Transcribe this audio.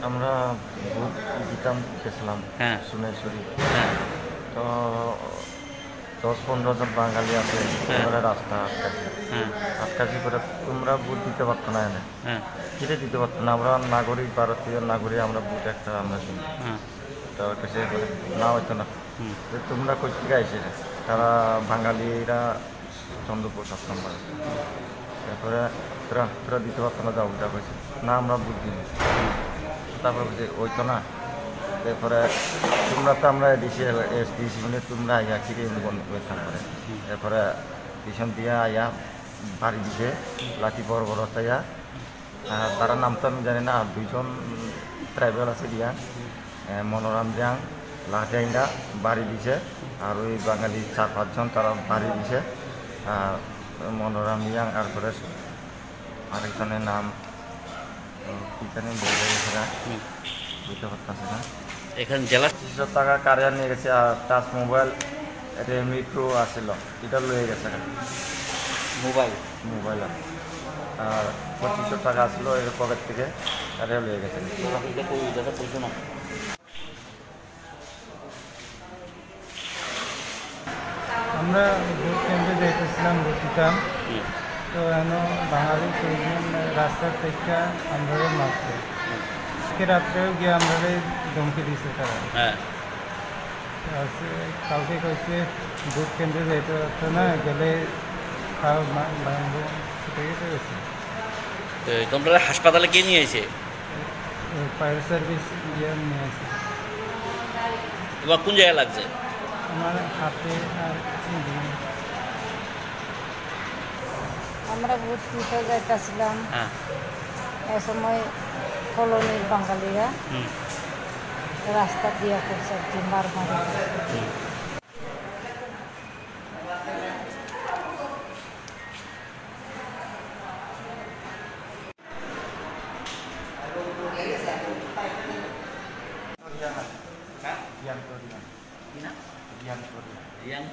আমরা ভোট দিতাম গেছিলাম হ্যাঁ সোনাইছড়ি। হ্যাঁ তো 10-15 জন বাঙালি আছে, ওরা রাস্তা আটকাছে। হ্যাঁ আটকাছি করে তোমরা ভোট দিতে পারতো না এনে, হ্যাঁ কিরে দিতে পারতো না? আমরা নাগরিক, ভারতীয় নাগরিক, আমরা ভোট একটা আমরা দিই। হ্যাঁ তো কাছে করে না হইতো না, হুম যে তোমরা কই থেকে আইসে? তারা বাঙালিরা চন্দ্রপুর 7 নম্বর। তারপরে তোরা তোরা দিতে পারতো না, যাও উল্টা কইছে না আমরা ভোট দিই। তারপরে বলছে হইতো না। তারপরে তোমরা তো আমরা ডিসি মানে তোমরা আইয়া কিরে বন্ধ করে তারপরে এরপরে পিছন দিয়া আইয়া বাড়ি দিছে লাঠি বড় বড় তাইয়া। তারা নাম তো আমি জানি না, আর 2জন ট্রাইবেল আছে দিয়া মনোরাম জাং লাঠি আইনা বাড়ি দিছে। আর ওই বাঙালি 4-5 জন তারা বাড়ি দিছে। আর মনোরাম ইয়াং আর পরে আরেকজনের নাম কি জানি বলে গেছে না, বুঝতে পারতেছে না। এখানে জেলা 2500 টাকা কারিয়া নিয়ে গেছে, আর টাচ মোবাইল রেডমি প্রো আসছিল, এটা লয়ে গেছে মোবাইল মোবাইল। আর 2500 টাকা আসলো এর পকেট থেকে, এটা লয়ে গেছে। পয়সা না আমরা ভোট কেন্দ্রে যাইতেছিলাম, ভোট দিতাম। তো এখনো বাঙালি কয়েকজন রাস্তার থেকে আমরা মারছে। আজকে রাত্রেও গিয়ে আমরা ধমকি দিছে তারা। হ্যাঁ কাউকে কইছে ভোট কেন্দ্রে যাইতে পারতো না, গেলে খাও ভাঙবো, সেটাই তো গেছে। তো তোমরা হাসপাতালে কে নিয়ে এসে ফায়ার সার্ভিস গিয়ে নিয়ে আসে। তোমার কোন জায়গায় লাগছে? আমার হাতে আর আমরা ভোট দিতে যাইতেছিলাম, হ্যাঁ এ সময় কলোনির বাঙালিরা হুম রাস্তা দিয়া করছে একটি মার মারি। হুম Yang Korea. Yang